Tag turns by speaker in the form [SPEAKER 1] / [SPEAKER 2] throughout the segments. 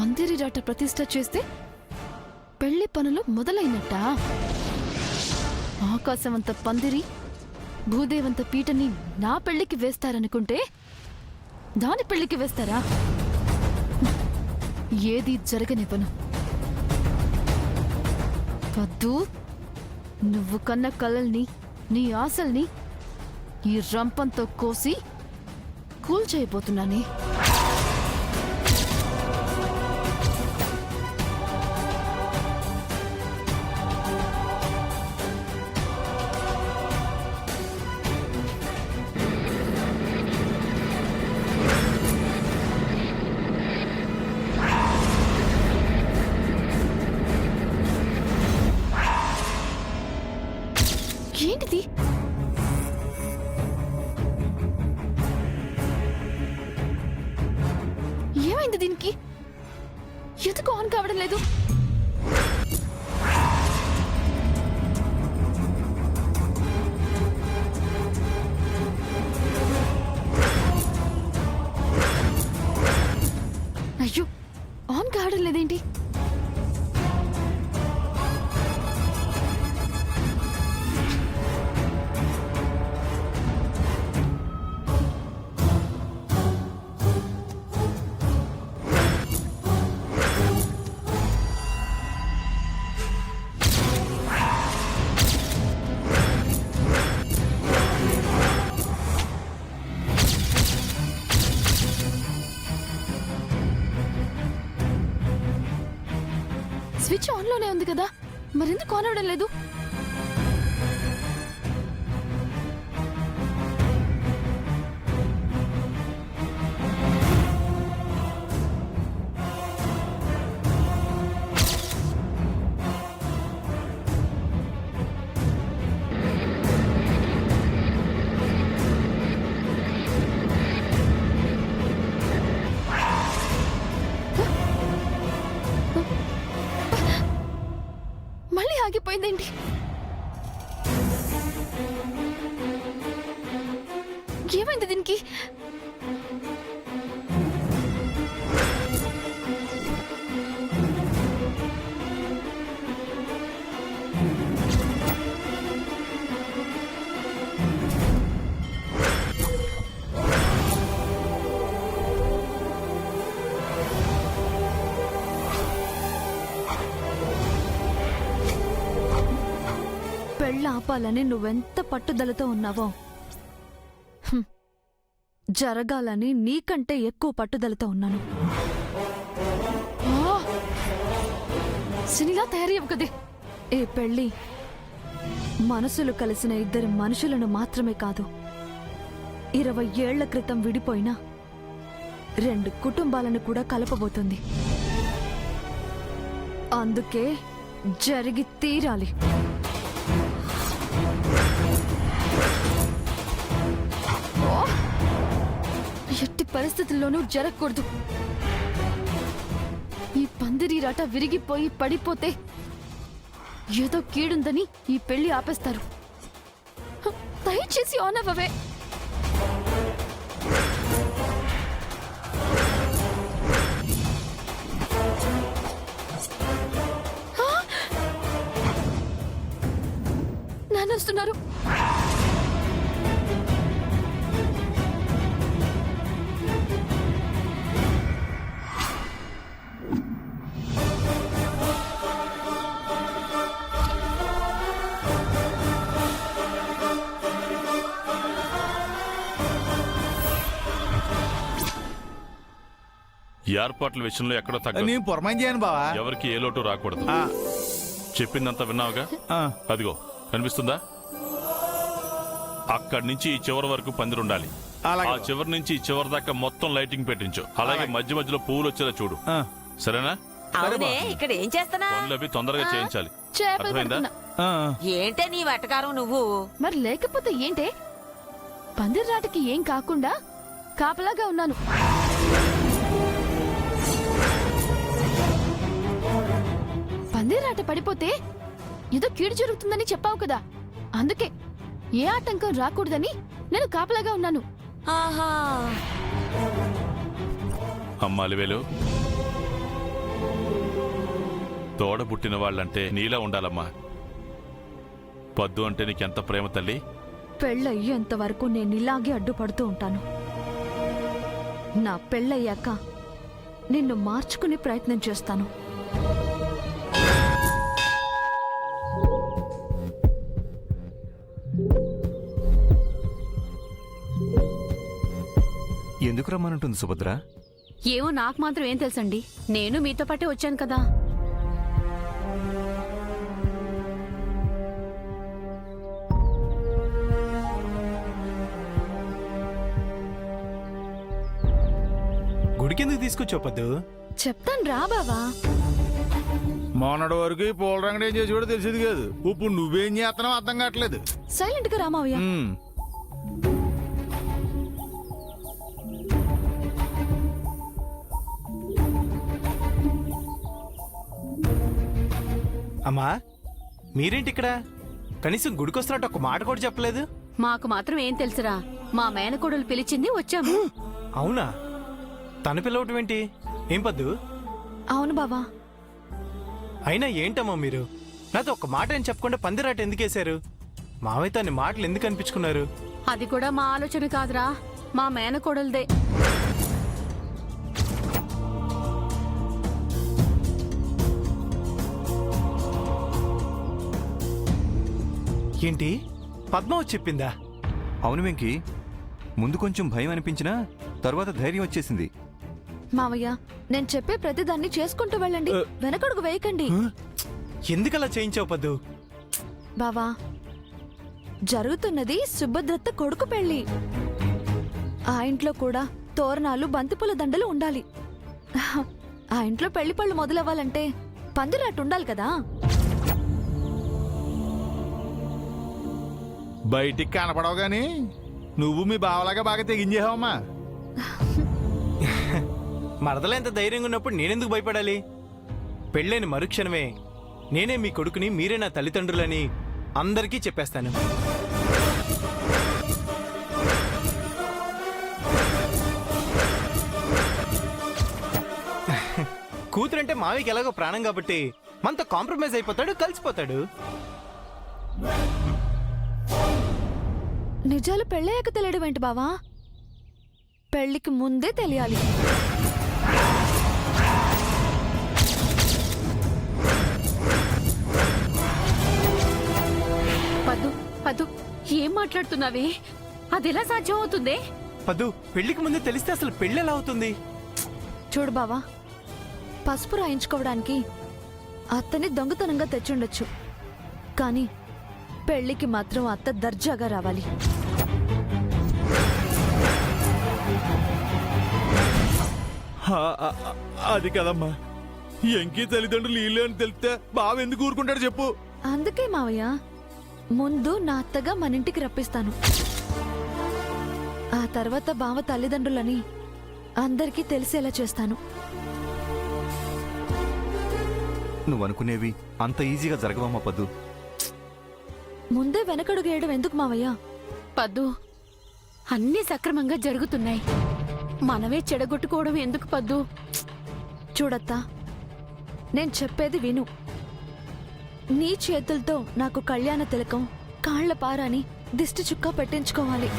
[SPEAKER 1] పందిరిరాట ప్రతిష్ఠ చేస్తే పెళ్లి పనులు మొదలైనట్టా? ఆకాశవంత పందిరి భూదేవంత పీటని నా పెళ్లికి వేస్తారనుకుంటే దాని పెళ్లికి వేస్తారా? ఏది జరగనివ్వను. వద్దు, నువ్వు కన్న కలల్ని నీ ఆశల్ని ఈ రంపంతో కోసి కూల్చేయబోతున్నానే. ఏంటిది? ఏమైంది దీనికి? ఎందుకు ఆన్ కావడం లేదు? అయ్యో, ఆన్ కావడం లేదేంటి? స్విచ్ ఆన్ లోనే ఉంది కదా, మరెందుకు ఆన్ అవడం లేదు? మళ్ళీ ఆగిపోయిందేంటి? ఏమైంది దీనికి? పెళ్ళ ఆపాలని నువ్వెంత పట్టుదలతో ఉన్నావో, జరగాలని నీకంటే ఎక్కువ పట్టుదలతో ఉన్నాను. సినిలా తయారయ్యవు కదే. ఏ పెళ్ళి మనసులు కలిసిన ఇద్దరు మనుషులను మాత్రమే కాదు, 20 ఏళ్ల క్రితం విడిపోయిన 2 కుటుంబాలను కూడా కలపబోతుంది. అందుకే జరిగి తీరాలి. ఎట్టి పరిస్థితుల్లోనూ జరగకూడదు. ఈ పందిరిరాట విరిగిపోయి పడిపోతే ఏదో కీడుందని ఈ పెళ్లి ఆపేస్తారు. దయచేసి ఆన్ అవ్వవే. నాన్న వస్తున్నారు.
[SPEAKER 2] ఏర్పాట్ల విషయంలో ఎక్కడో తగ్గ
[SPEAKER 3] నేను పొరమని చేయను బావా.
[SPEAKER 2] ఎవరికి ఏ లోటు రాకూడదు. చెప్పిందంతా విన్నావుగా? అదిగో కనిపిస్తుందా? అక్కడి నుంచి ఈ చివరి వరకు పందిరుండాలి. ఆ చివరి నుంచి ఈ చివరి దాకా మొత్తం లైటింగ్ పెట్టించు. అలాగే మధ్య మధ్యలో పువ్వులు వచ్చేలా చూడు. సరేనా?
[SPEAKER 4] ఇక్కడ ఏం చేస్తున్నా?
[SPEAKER 2] పనులవి తొందరగా చేయించాలి.
[SPEAKER 4] ఏంటే నీ వెటకారం నువ్వు?
[SPEAKER 1] మరి లేకపోతే ఏంటే? పందిరిరాటకి ఏం కాకుండా కాపలాగా ఉన్నాను. పందిరాట పడిపోతే ఏదో కీడు జరుగుతుందని చెప్పావు కదా, అందుకే ఏ ఆటంకం రాకూడదని నేను కాపలాగా ఉన్నాను.
[SPEAKER 4] ఆహా,
[SPEAKER 2] అమ్మాలివేలు, తోడ పుట్టిన వాళ్ళంటే నీలా ఉండాలమ్మా. పద్దు అంటే నీకెంత ప్రేమ తల్లి.
[SPEAKER 1] పెళ్ళయ్యేంత వరకు నేను ఇలాగే అడ్డుపడుతూ ఉంటాను. నా పెళ్ళయ్యాక నిన్ను మార్చుకునే ప్రయత్నం చేస్తాను.
[SPEAKER 3] ఎందుకు రమ్మనంటుంది సుభద్ర?
[SPEAKER 5] ఏమో నాకు మాత్రం ఏం తెలుసండి. నేను మీతో పాటే వచ్చాను కదా.
[SPEAKER 6] గుడికెందుకు తీసుకొచ్చావు పద్దు?
[SPEAKER 1] చెప్తాను రా బావా.
[SPEAKER 7] మొన్నటి వరకు ఈ పూల రంగడు ఏం చేసి కూడా తెలిసేది కాదు. ఇప్పుడు నువ్వేం చేస్తున్నావు అర్థం కావట్లేదు.
[SPEAKER 1] సైలెంట్ గా రామావయ్య.
[SPEAKER 6] అమ్మా మీరేంటి ఇక్కడ? కనీసం గుడికొస్తున్నట్టు ఒక మాట కూడా చెప్పలేదు.
[SPEAKER 5] మాకు మాత్రం ఏం తెలుసురా, మా మేనకోడలు పిలిచింది వచ్చాము.
[SPEAKER 6] అవునా? తన పిలవటం ఏంటి? ఏం పద్దు?
[SPEAKER 1] అవును బావా.
[SPEAKER 6] అయినా ఏంటమ్మా మీరు నాతో ఒక మాట అని చెప్పకుండా పందిరాట ఎందుకేశారు? మావైతే అన్ని మాటలు ఎందుకు అనిపించుకున్నారు?
[SPEAKER 5] అది కూడా మా ఆలోచన కాదురా, మా మేనకోడలదే.
[SPEAKER 6] ఏంటి పద్మావతి చెప్పిందా?
[SPEAKER 3] అవును వెంకీ, ముందు కొంచెం భయం అనిపించినా తర్వాత ధైర్యం వచ్చేసింది.
[SPEAKER 1] మావయ్య, నేను చెప్పే ప్రతిదాన్ని చేసుకుంటూ వెళ్ళండి, వెనకడుగు వేయకండి.
[SPEAKER 6] ఎందుకలా చేయించావు పద్దు?
[SPEAKER 1] బావా, జరుగుతున్నది సుభద్రత్త కొడుకు పెళ్లి. ఆ ఇంట్లో కూడా తోరణాలు బంతిపూల దండలు ఉండాలి. ఆ ఇంట్లో పెళ్లి పళ్ళు మొదలవ్వాలంటే పందిరాటు ఉండాలి కదా.
[SPEAKER 7] బయటికి కనపడవు గాని నువ్వు మీ బావలాగా బాగా తెగించేవమ్మా.
[SPEAKER 6] మరదలా ఎంత ధైర్యంగా ఉన్నప్పుడు నేనెందుకు భయపడాలి? పెళ్ళైన మరుక్షణమే నేనే మీ కొడుకుని, మీరే నా తల్లిదండ్రులని అందరికీ చెప్పేస్తాను. కూతురంటే మావికి ఎలాగో ప్రాణం కాబట్టి మనతో కాంప్రమైజ్ అయిపోతాడు, కలిసిపోతాడు.
[SPEAKER 1] నిజాలు పెళ్ళయ్యాక తెలియడం ఏంటి బావా? పెళ్లికి ముందే తెలియాలి.
[SPEAKER 5] పద్దు పద్దు, ఏం మాట్లాడుతున్నావే? అదెలా సాధ్యం అవుతుంది?
[SPEAKER 6] పద్దు, పెళ్లికి ముందే తెలిస్తే అసలు పెళ్ళి ఎలా అవుతుంది?
[SPEAKER 1] చూడు బావా, పసుపు రాయించుకోవడానికి అత్తని దొంగతనంగా తెచ్చుండొచ్చు, కానీ పెళ్లికి మాత్రం అత్త దర్జాగా రావాలి.
[SPEAKER 7] అది కదమ్మా, ఎంకీ తల్లిదండ్రులు ఇల్లు అని తెలిస్తే బావ ఎందుకు ఊరుకుంటాడు చెప్పు.
[SPEAKER 1] అందుకే మావయ్య, ముందు నా అత్తగా మన ఇంటికి రప్పిస్తాను. ఆ తర్వాత బావ తల్లిదండ్రులని అందరికీ తెలిసేలా చేస్తాను.
[SPEAKER 3] నువ్వు అనుకునేవి అంత ఈజీగా జరగవమ్మా పద్దు.
[SPEAKER 1] ముందే వెనకడుగేయడం ఎందుకు మావయ్య?
[SPEAKER 5] పద్దు, అన్నీ సక్రమంగా జరుగుతున్నాయి, మనమే చెడగొట్టుకోవడం ఎందుకు పద్దు?
[SPEAKER 1] చూడత్తా, నేను చెప్పేది విను. నీ చేతులతో నాకు కళ్యాణ తిలకం, కాళ్ల పారాని దిష్టి చుక్క పెట్టించుకోవాలి.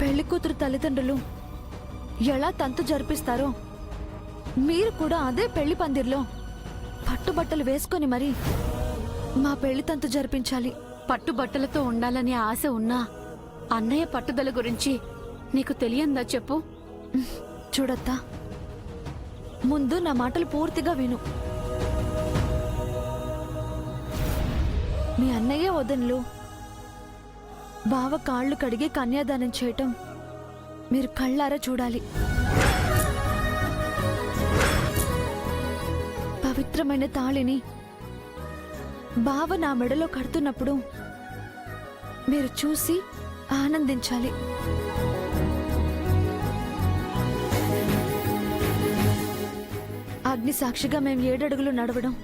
[SPEAKER 1] పెళ్లి కూతురు తల్లిదండ్రులు ఎలా తంతు జరిపిస్తారో మీరు కూడా అదే పెళ్లి పందిర్లో పట్టుబట్టలు వేసుకొని మరి మా పెళ్లి తంతు జరిపించాలి.
[SPEAKER 5] పట్టుబట్టలతో ఉండాలనే ఆశ ఉన్నా అన్నయ్య పట్టుదల గురించి నీకు తెలియందా చెప్పు?
[SPEAKER 1] చూడత్తా, ముందు నా మాటలు పూర్తిగా విను. మీ అన్నయ్య వదనలు బావ కాళ్ళు కడిగి కన్యాదానం చేయటం మీరు కళ్ళారా చూడాలి. పవిత్రమైన తాళిని బావ నా మెడలో కడుతున్నప్పుడు మీరు చూసి ఆనందించాలి. అగ్ని సాక్షిగా మేము 7 అడుగులు నడవడం,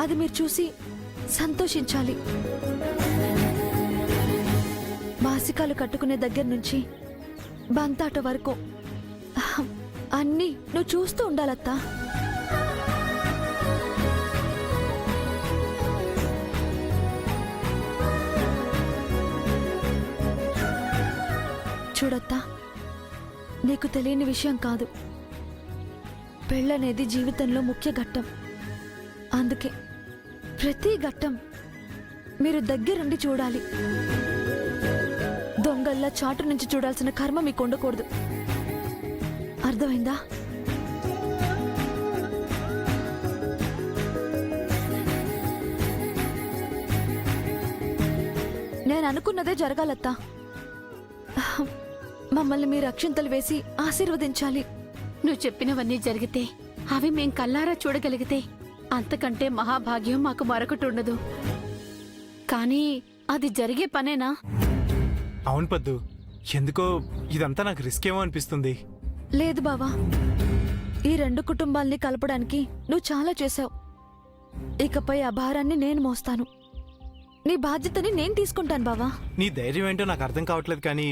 [SPEAKER 1] అది మీరు చూసి సంతోషించాలి. బాసికాలు కట్టుకునే దగ్గర నుంచి బంతాట వరకు అన్నీ నువ్వు చూస్తూ ఉండాలత్తా. చూడత్తా, నీకు తెలియని విషయం కాదు, పెళ్ళనేది జీవితంలో ముఖ్య ఘట్టం. అందుకే ప్రతి ఘట్టం మీరు దగ్గరుండి చూడాలి. దొంగల్లా చాటు నుంచి చూడాల్సిన కర్మ మీకు ఉండకూడదు. అర్థమైందా? నేను అనుకున్నదే జరగాలత్తా. మమ్మల్ని మీరు అక్షింతలు వేసి ఆశీర్వదించాలి.
[SPEAKER 5] నువ్వు చెప్పినవన్నీ జరిగితే, అవి మేం కల్లారా చూడగలిగితే అంతకంటే మహాభాగ్యం మాకు మరొకటి ఉండదు. కానీ అది జరిగే పనేనా?
[SPEAKER 6] అవును పద్దు, ఎందుకో ఇదంతా నాకు రిస్క్ ఏమో అనిపిస్తుంది.
[SPEAKER 1] లేదు బావా, ఈ రెండు కుటుంబాల్ని కలపడానికి నువ్వు చాలా చేశావు. ఇకపై ఆ భారాన్ని నేను మోస్తాను. నీ బాధ్యతని నేను తీసుకుంటాను బావా.
[SPEAKER 6] నీ ధైర్యం ఏంటో నాకు అర్థం కావట్లేదు, కానీ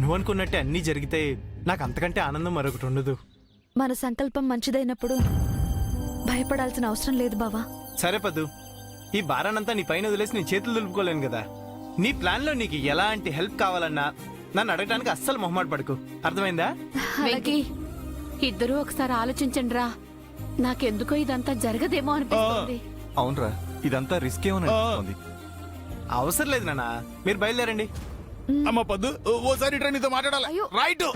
[SPEAKER 6] నువ్వనుకున్నట్టే అన్నీ జరిగితే నాకు అంతకంటే ఆనందం మరొకటి ఉండదు.
[SPEAKER 1] మన సంకల్పం మంచిదైనప్పుడు భయపడాల్సిన అవసరం లేదు బావా.
[SPEAKER 6] సరే పద్దు, ఈ భారానంతా నీ పైన వదిలేసి నీ చేతులు దులుపుకోలేను కదా. నీ ప్లాన్లో నీకు ఎలాంటి హెల్ప్ కావాలన్నా నన్ను అడగడానికి అస్సలు మొహమాట పడకు. అర్థమైందా?
[SPEAKER 5] వెంకీ, ఇద్దరూ ఒకసారి ఆలోచించండి రా. నాకెందుకో ఇదంతా జరగదేమో అనిపిస్తుంది.
[SPEAKER 3] అవునరా, ఇదంతా రిస్క్ ఏమని అనిపిస్తోంది.
[SPEAKER 6] అవసరం లేదు నాన్న, మీరు బయలుదేరండి.
[SPEAKER 7] అమ్మ పద్దు, ఓసారి ఇట్రా, నీతో మాట్లాడాలి.
[SPEAKER 1] అయ్యో.
[SPEAKER 7] రైట్.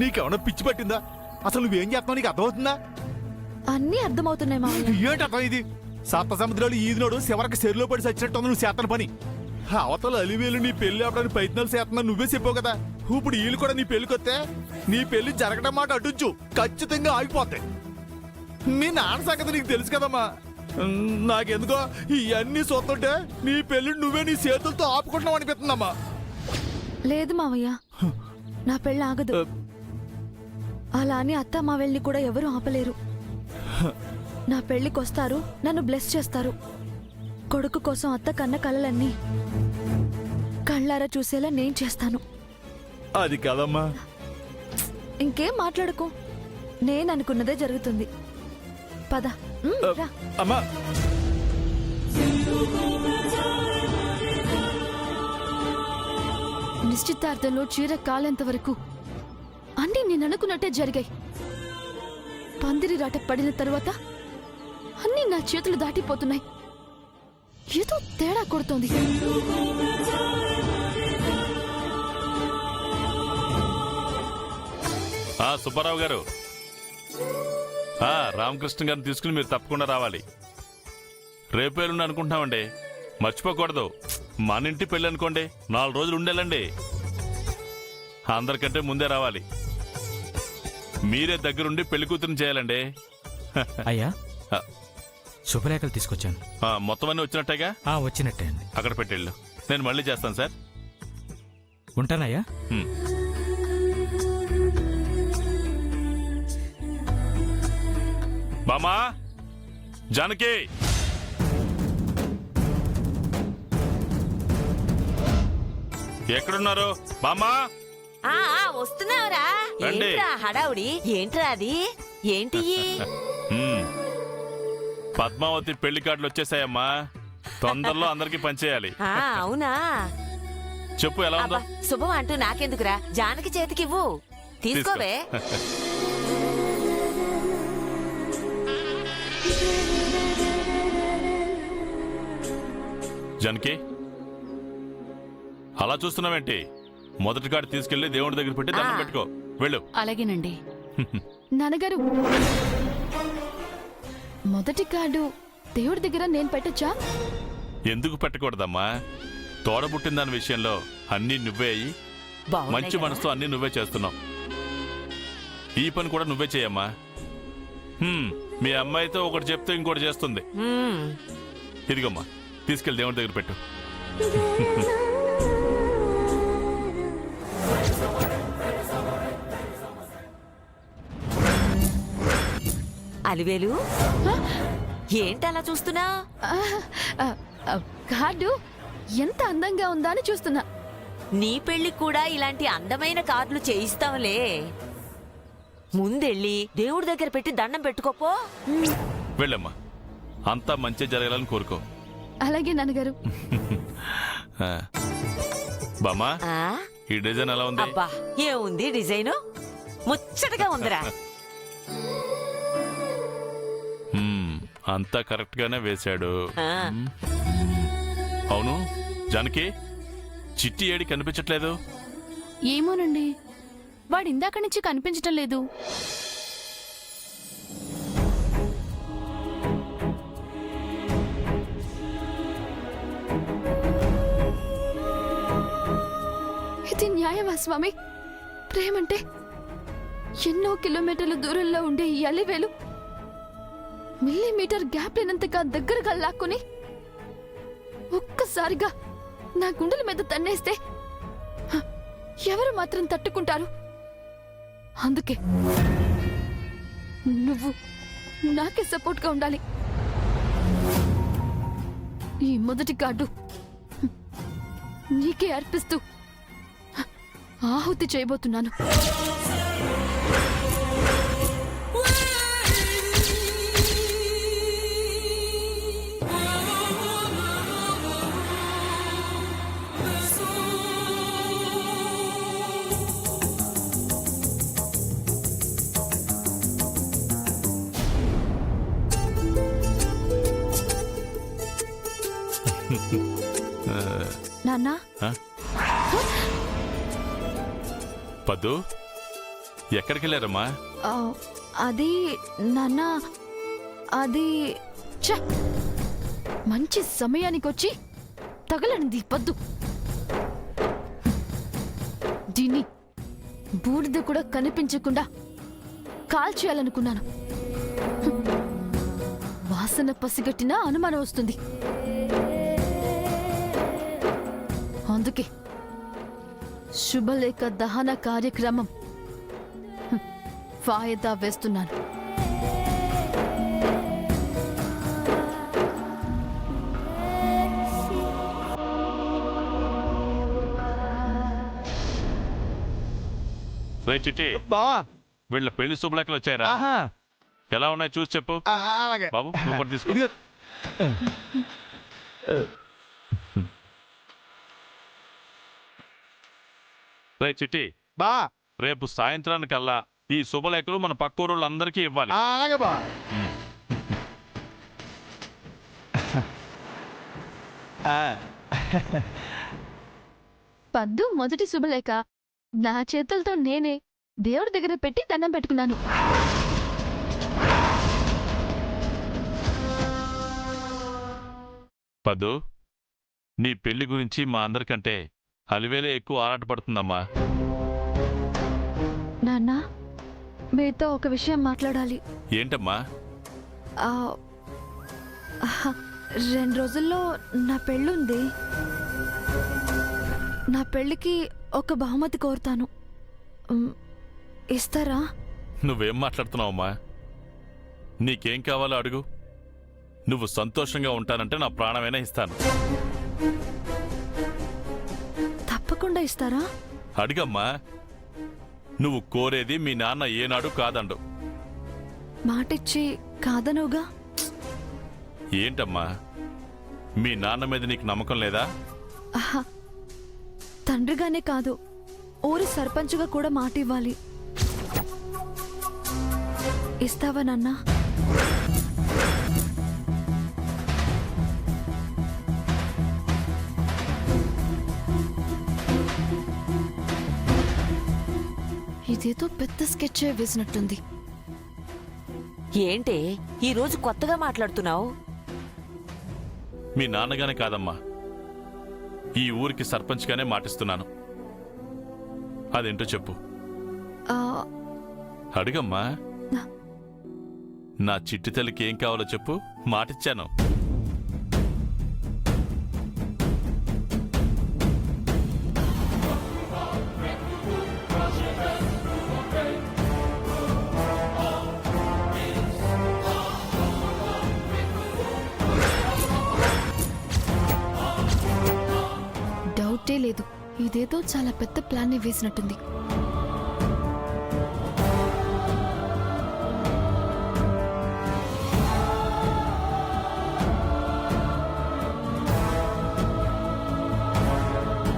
[SPEAKER 7] నీకేమన్నా పిచ్చి పట్టిందా? అసలు నువ్వేం చేస్తున్నావు నీకు అర్థమవుతుందా?
[SPEAKER 1] అన్నీ అర్థమవుతున్నాయి మావయ్య.
[SPEAKER 7] ఏంటి అర్థం ఇది? సప్త సముద్రాలు ఈదినోడు శివరికి చెరులో పడి చచ్చినట్టు నువ్వు చేతన పని. అవతల అలివేలు నీ పెళ్లి ఆపడానికి ప్రయత్నాలు చేస్తున్నా నువ్వే చెప్పావు కదా. ఇప్పుడు వీళ్ళు కూడా నీ పెళ్లికొస్తే నీ పెళ్లి జరగడం మాట అడ్డుంచు, ఖచ్చితంగా ఆగిపోతాయి. మీ నాన్న సంగతి నీకు తెలుసు కదమ్మా. నాకెందుకో ఇవన్నీ చూస్తుంటే నీ పెళ్లి నువ్వే నీ చేతులతో ఆపుకుంటున్నావు అనిపిస్తుందమ్మా.
[SPEAKER 1] లేదు మావయ్య, నా పెళ్ళి ఆగదు. అలా అని అత్త మావెళ్ళని కూడా ఎవరూ ఆపలేరు. నా పెళ్లికొస్తారు, నన్ను బ్లెస్ చేస్తారు. కొడుకు కోసం అత్త కన్న కలలన్నీ కళ్ళారా చూసేలా నేను చేస్తాను.
[SPEAKER 7] అది కదమ్మా.
[SPEAKER 1] ఇంకేం మాట్లాడుకో, నేను అనుకున్నదే జరుగుతుంది. పద. రా.
[SPEAKER 7] అమ్మా,
[SPEAKER 5] నిశ్చితార్థంలో చీర కాలేంత వరకు అన్నీ నేను అనుకున్నట్టే జరిగాయి. పందిరి రాట పడిన తరువాత అన్నీ నా చేతులు దాటిపోతున్నాయి. ఏదో తేడా కొడుతోంది.
[SPEAKER 2] సుబ్బారావు గారు, రామకృష్ణ గారిని తీసుకుని మీరు తప్పకుండా రావాలి. రేపేలుండి అనుకుంటున్నామండి, మర్చిపోకూడదు. మన ఇంటి పెళ్ళి అనుకోండి, 4 రోజులు ఉండేలండి. అందరికంటే ముందే రావాలి. మీరే దగ్గరుండి పెళ్లి కూతురుని చేయాలండి.
[SPEAKER 8] అయ్యా, శుభలేఖలు తీసుకొచ్చాను.
[SPEAKER 2] మొత్తం అన్నీ వచ్చినట్టేగా?
[SPEAKER 8] వచ్చినట్టే అండి.
[SPEAKER 2] అక్కడ పెట్టేళ్ళు, నేను మళ్ళీ చేస్తాను సార్.
[SPEAKER 8] ఉంటానయ్యా.
[SPEAKER 2] బామా, జానకి, ఎక్కడున్నారు? బామా,
[SPEAKER 4] వస్తున్నావురా?
[SPEAKER 2] రండి.
[SPEAKER 4] ఏంట్రా హడావుడి? ఏంట్రా అది? ఏంటి?
[SPEAKER 2] పద్మావతి పెళ్లి కార్డులు వచ్చేసాయమ్మా. తొందరలో అందరికి పనిచేయాలి.
[SPEAKER 4] అవునా?
[SPEAKER 2] చెప్పు, ఎలా ఉందో?
[SPEAKER 4] శుభం అంటూ నాకెందుకురా, జానకి చేతికివ్వు. తీసుకోవే.
[SPEAKER 2] జానకి, అలా చూస్తున్నావేంటి? మొదటి కార్డు తీసుకెళ్లి దేవుడి దగ్గర పెట్టి దండం పెట్టుకో. వెళ్ళు.
[SPEAKER 5] అలాగేనండి. నాన్నగారు, మొదటి కార్డు దేవుడి దగ్గర నేను పెట్టొచ్చా?
[SPEAKER 2] ఎందుకు పెట్టకూడదమ్మా? తోడబుట్టిన దాని విషయంలో అన్నీ నువ్వే అయ్యి మంచి మనసుతో అన్నీ నువ్వే చేస్తున్నావు. ఈ పని కూడా నువ్వే చేయమ్మా. మీ అమ్మాయితో ఒకటి చెప్తే ఇంకోటి చేస్తుంది. ఇదిగమ్మా, తీసుకెళ్ళి దేవుడి దగ్గర పెట్టు.
[SPEAKER 4] అలివేలు, ఏంటి అలా చూస్తున్నా?
[SPEAKER 5] కార్డు ఎంత అందంగా ఉందా అని చూస్తున్నా.
[SPEAKER 4] నీ పెళ్లి కూడా ఇలాంటి అందమైన కార్డులు చేయిస్తాంలే. ముందెళ్ళి దేవుడి దగ్గర పెట్టి దండం పెట్టుకోపో.
[SPEAKER 2] వెళ్ళమ్మా, అంతా మంచి జరగాలని కోరుకో.
[SPEAKER 5] అలాగే నాన్నగారు.
[SPEAKER 2] ఆ. బామ్మా,
[SPEAKER 4] ఆ?
[SPEAKER 2] ఈ డిజైన్ ఎలా ఉంది?
[SPEAKER 4] అబ్బా ఏముంది డిజైను, ముచ్చటగా ఉందిరా.
[SPEAKER 2] అంతా కరెక్ట్ గానే వేశాడు.
[SPEAKER 4] ఆ.
[SPEAKER 2] అవును జానకి, చిట్టి ఏడి కనిపించట్లేదు.
[SPEAKER 5] ఏమోనండి, వాడు ఇందాక నుంచి కనిపించటం లేదు. ఇది న్యాయమా స్వామి? ప్రేమంటే ఎన్నో కిలోమీటర్ల దూరంలో ఉండే ఈ అలివేలు మిల్లీమీటర్ గ్యాప్ లేనంతగా దగ్గరగా లాక్కుని ఒక్కసారిగా నా గుండెల మీద తన్నేస్తే హ, ఎవరు మాత్రం తట్టుకుంటారు? అందుకే నువ్వు నాకే సపోర్ట్గా ఉండాలి. ఈ మొదటి కార్డు నీకే అర్పిస్తూ ఆహుతి చేయబోతున్నాను. నాన్నా,
[SPEAKER 2] పద్దు, ఎక్కడికి వెళ్ళారమ్మా?
[SPEAKER 5] అది నాన్న, అది ఛ! మంచి సమయానికి వచ్చి తగలనిది పద్దు. దీన్ని బూడిద కూడా కనిపించకుండా కాల్చేయాలనుకున్నాను. వాసన పసిగట్టినా అనుమానం వస్తుంది. అందుకే శుభలేఖ దహన కార్యక్రమం వాయిదా వేస్తున్నాను.
[SPEAKER 2] రే చిట్టి,
[SPEAKER 6] బావా.
[SPEAKER 2] వీళ్ళ పెళ్లి శుభలేఖలు వచ్చాయరా?
[SPEAKER 6] ఆహా.
[SPEAKER 2] ఎలా ఉన్నాయి చూసి చెప్పు.
[SPEAKER 6] అలాగే
[SPEAKER 2] బాబు నువ్వు కూడా తీసుకో.
[SPEAKER 6] ఇదిగో.
[SPEAKER 2] రే చిట్టి,
[SPEAKER 6] బా
[SPEAKER 2] రేపు సాయంత్రానికల్లా ఈ శుభలేఖలు మన పక్క ఊరోళ్ళందరికీ ఇవ్వాలి.
[SPEAKER 6] అలాగే బా.
[SPEAKER 5] పద్దు మొదటి శుభలేఖ నా చేతులతో నేనే దేవుడి దగ్గర పెట్టి దండం పెట్టుకున్నాను.
[SPEAKER 2] పద్దు, నీ పెళ్లి గురించి మా అందరికంటే అలివేలే ఎక్కువ ఆరాటపడుతుందమ్మా.
[SPEAKER 1] నాన్న, మీతో ఒక విషయం మాట్లాడాలి.
[SPEAKER 2] ఏంటమ్మా?
[SPEAKER 1] ఆ, 2 రోజుల్లో నా పెళ్ళుంది. నా పెళ్ళికి ఒక బహుమతి కోరుతాను. ఇస్తారా?
[SPEAKER 2] నువ్వేం మాట్లాడుతున్నావమ్మా? నీకేం కావాలో అడుగు. నువ్వు సంతోషంగా ఉంటానంటే నా ప్రాణమైనా ఇస్తాను.
[SPEAKER 1] తప్పకుండా ఇస్తారా?
[SPEAKER 2] అడిగమ్మా. నువ్వు కోరేది మీ నాన్న ఏనాడు కాదండు.
[SPEAKER 1] మాటిచ్చి కాదనుగా.
[SPEAKER 2] ఏంటమ్మా, మీ నాన్న మీద నీకు నమ్మకం లేదా?
[SPEAKER 1] ఆహా, తండ్రిగానే కాదు, ఊరి సర్పంచ్గా కూడా మాట ఇవ్వాలి. ఇస్తావా నాన్నా? ఇదేదో పెద్ద స్కెచ్ వేసినట్టుంది.
[SPEAKER 4] ఏంటి ఈ రోజు కొత్తగా మాట్లాడుతున్నావు?
[SPEAKER 2] మీ నాన్నగానే కాదమ్మా, ఈ ఊరికి సర్పంచ్గానే మాటిస్తున్నాను. అదేంటో చెప్పు.
[SPEAKER 1] ఆ,
[SPEAKER 2] అడిగమ్మా. నా చిట్టి తల్లికి ఏం కావాలో చెప్పు, మాటిచ్చాను.
[SPEAKER 5] ఏదో చాలా పెద్ద ప్లాన్ వేసినట్టుంది